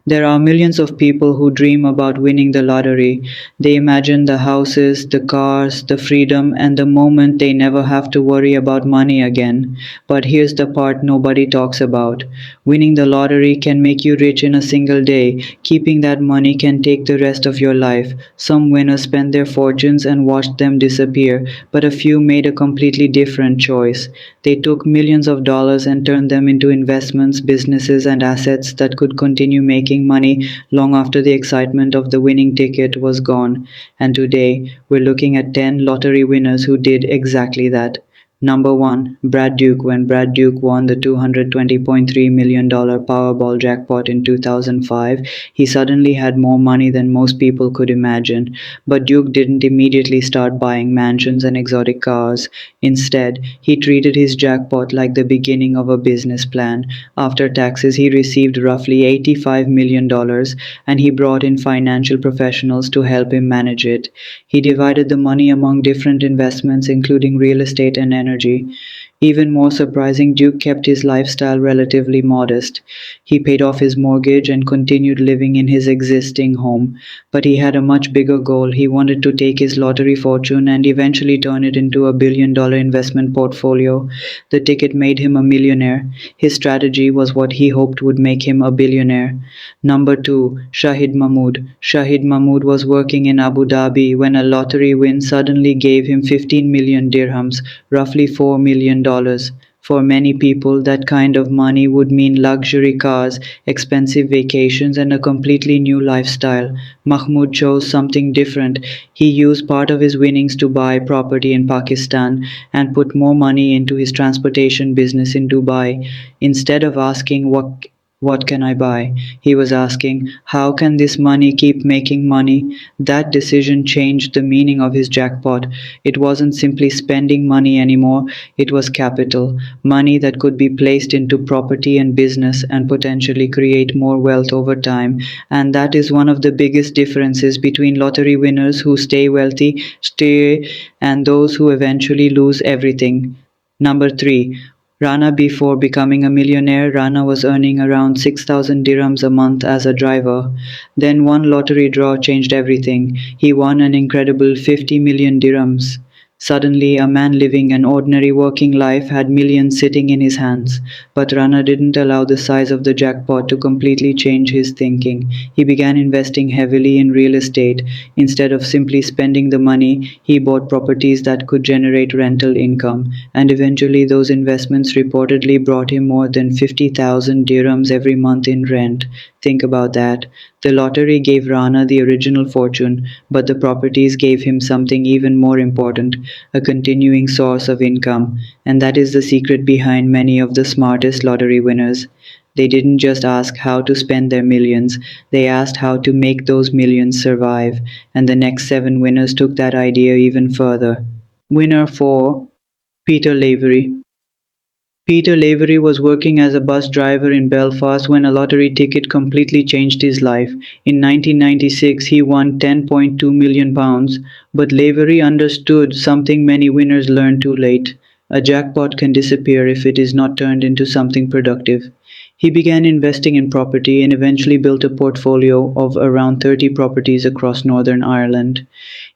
There are millions of people who dream about winning the lottery. They imagine the houses, the cars, the freedom, and the moment they never have to worry about money again. But here's the part nobody talks about. Winning the lottery can make you rich in a single day. Keeping that money can take the rest of your life. Some winners spent their fortunes and watched them disappear, but a few made a completely different choice. They took millions of dollars and turned them into investments, businesses, and assets that could continue making money long after the excitement of the winning ticket was gone. And today, we're looking at 10 lottery winners who did exactly that. Number 1, Brad Duke. When Brad Duke won the $220.3 million Powerball jackpot in 2005, he suddenly had more money than most people could imagine. But Duke didn't immediately start buying mansions and exotic cars. Instead, he treated his jackpot like the beginning of a business plan. After taxes, he received roughly $85 million, and he brought in financial professionals to help him manage it. He divided the money among different investments, including real estate and energy. Even more surprising, Duke kept his lifestyle relatively modest. He paid off his mortgage and continued living in his existing home. But he had a much bigger goal. He wanted to take his lottery fortune and eventually turn it into a billion-dollar investment portfolio. The ticket made him a millionaire. His strategy was what he hoped would make him a billionaire. Number 2, Shahid Mahmood. Shahid Mahmood was working in Abu Dhabi when a lottery win suddenly gave him 15 million dirhams, roughly $4 million. For many people, that kind of money would mean luxury cars, expensive vacations, and a completely new lifestyle. Mahmoud chose something different. He used part of his winnings to buy property in Pakistan and put more money into his transportation business in Dubai. Instead of asking, what can I buy? He was asking, how can this money keep making money? That decision changed the meaning of his jackpot. It wasn't simply spending money anymore, it was capital, money that could be placed into property and business and potentially create more wealth over time. And that is one of the biggest differences between lottery winners who stay wealthy, and those who eventually lose everything. Number 3, Rana. Before becoming a millionaire, Rana was earning around 6,000 dirhams a month as a driver. Then one lottery draw changed everything. He won an incredible 50 million dirhams. Suddenly, a man living an ordinary working life had millions sitting in his hands. But Rana didn't allow the size of the jackpot to completely change his thinking. He began investing heavily in real estate. Instead of simply spending the money, he bought properties that could generate rental income. And eventually, those investments reportedly brought him more than 50,000 dirhams every month in rent. Think about that. The lottery gave Rana the original fortune, but the properties gave him something even more important, a continuing source of income. And that is the secret behind many of the smartest lottery winners. They didn't just ask how to spend their millions, they asked how to make those millions survive. And the next 7 winners took that idea even further. Winner 4, Peter Lavery. Peter Lavery was working as a bus driver in Belfast when a lottery ticket completely changed his life. In 1996, he won £10.2 million, but Lavery understood something many winners learned too late. A jackpot can disappear if it is not turned into something productive. He began investing in property and eventually built a portfolio of around 30 properties across Northern Ireland.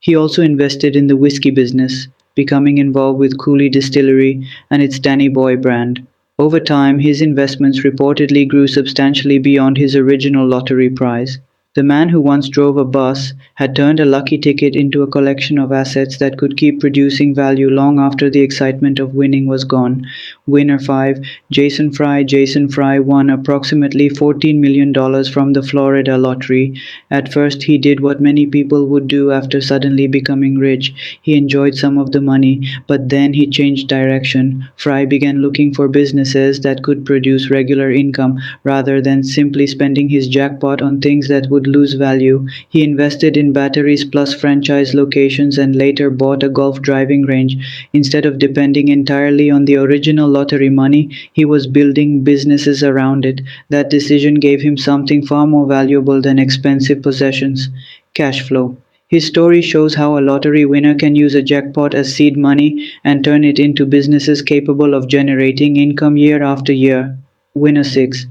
He also invested in the whiskey business, becoming involved with Cooley Distillery and its Danny Boy brand. Over time, his investments reportedly grew substantially beyond his original lottery prize. The man who once drove a bus had turned a lucky ticket into a collection of assets that could keep producing value long after the excitement of winning was gone. Winner 5, Jason Fry. Jason Fry won approximately $14 million from the Florida lottery. At first, he did what many people would do after suddenly becoming rich. He enjoyed some of the money, but then he changed direction. Fry began looking for businesses that could produce regular income rather than simply spending his jackpot on things that would lose value. He invested in batteries plus franchise locations and later bought a golf driving range. Instead of depending entirely on the original lottery money, he was building businesses around it. That decision gave him something far more valuable than expensive possessions: cash flow. His story shows how a lottery winner can use a jackpot as seed money and turn it into businesses capable of generating income year after year. Winner 6,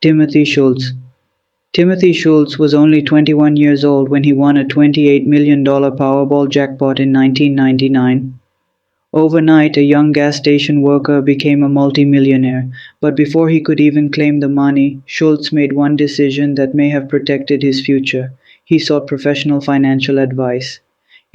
Timothy Schultz. Timothy Schultz was only 21 years old when he won a $28 million Powerball jackpot in 1999. Overnight, a young gas station worker became a multimillionaire, but before he could even claim the money, Schultz made one decision that may have protected his future. He sought professional financial advice.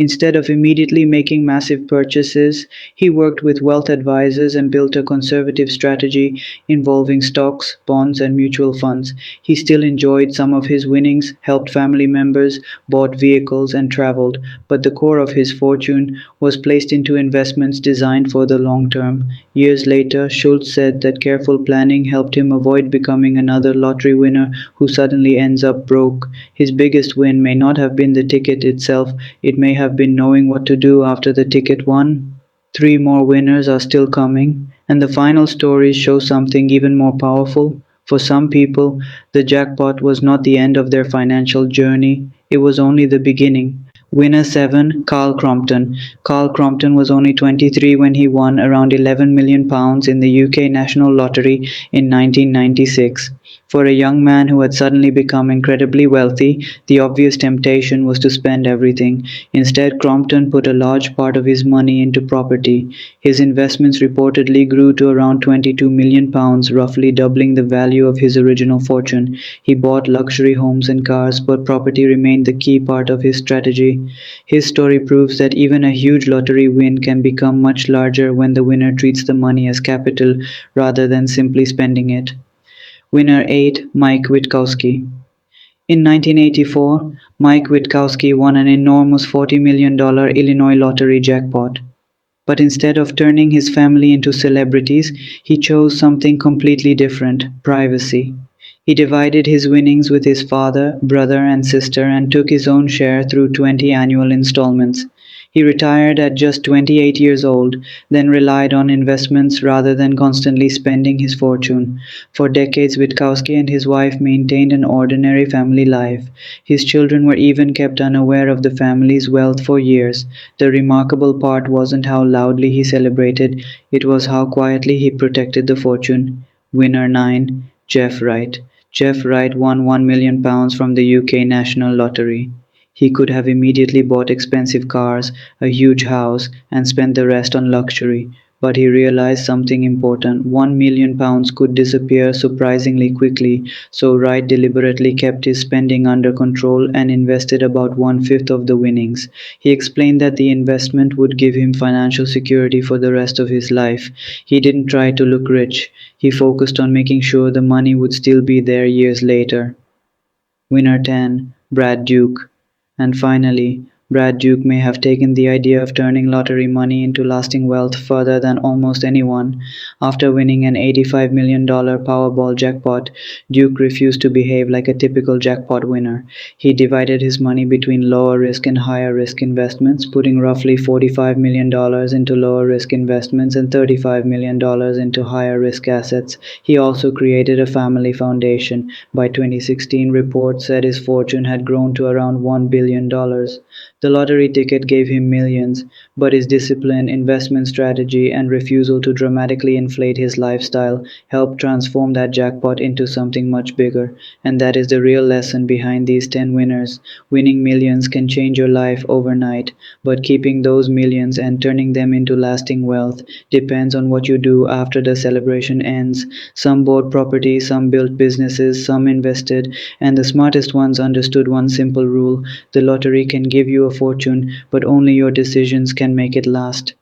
Instead of immediately making massive purchases, he worked with wealth advisors and built a conservative strategy involving stocks, bonds, and mutual funds. He still enjoyed some of his winnings, helped family members, bought vehicles, and traveled, but the core of his fortune was placed into investments designed for the long term. Years later, Schultz said that careful planning helped him avoid becoming another lottery winner who suddenly ends up broke. His biggest win may not have been the ticket itself, it may have been knowing what to do after the ticket won. Three more winners are still coming, and the final stories show something even more powerful. For some people, the jackpot was not the end of their financial journey, it was only the beginning. Winner 7, Carl Crompton. Carl Crompton was only 23 when he won around £11 million in the UK National Lottery in 1996. For a young man who had suddenly become incredibly wealthy, the obvious temptation was to spend everything. Instead, Crompton put a large part of his money into property. His investments reportedly grew to around £22 million, roughly doubling the value of his original fortune. He bought luxury homes and cars, but property remained the key part of his strategy. His story proves that even a huge lottery win can become much larger when the winner treats the money as capital rather than simply spending it. Winner 8, Mike Witkowski. In 1984, Mike Witkowski won an enormous $40 million Illinois lottery jackpot. But instead of turning his family into celebrities, he chose something completely different: privacy. He divided his winnings with his father, brother, and sister and took his own share through 20 annual installments. He retired at just 28 years old, then relied on investments rather than constantly spending his fortune. For decades, Witkowski and his wife maintained an ordinary family life. His children were even kept unaware of the family's wealth for years. The remarkable part wasn't how loudly he celebrated, it was how quietly he protected the fortune. Winner 9, Jeff Wright. Jeff Wright won £1 million from the UK National Lottery. He could have immediately bought expensive cars, a huge house, and spent the rest on luxury. But he realized something important: £1 million could disappear surprisingly quickly, so Wright deliberately kept his spending under control and invested about one-fifth of the winnings. He explained that the investment would give him financial security for the rest of his life. He didn't try to look rich, he focused on making sure the money would still be there years later. Winner 10, Brad Duke. And finally, Brad Duke may have taken the idea of turning lottery money into lasting wealth further than almost anyone. After winning an $85 million Powerball jackpot, Duke refused to behave like a typical jackpot winner. He divided his money between lower risk and higher risk investments, putting roughly $45 million into lower risk investments and $35 million into higher risk assets. He also created a family foundation. By 2016, reports said his fortune had grown to around $1 billion. The lottery ticket gave him millions, but his discipline, investment strategy, and refusal to dramatically inflate his lifestyle helped transform that jackpot into something much bigger. And that is the real lesson behind these 10 winners. Winning millions can change your life overnight, but keeping those millions and turning them into lasting wealth depends on what you do after the celebration ends. Some bought property, some built businesses, some invested, and the smartest ones understood one simple rule: the lottery can give you a fortune, but only your decisions can make it last.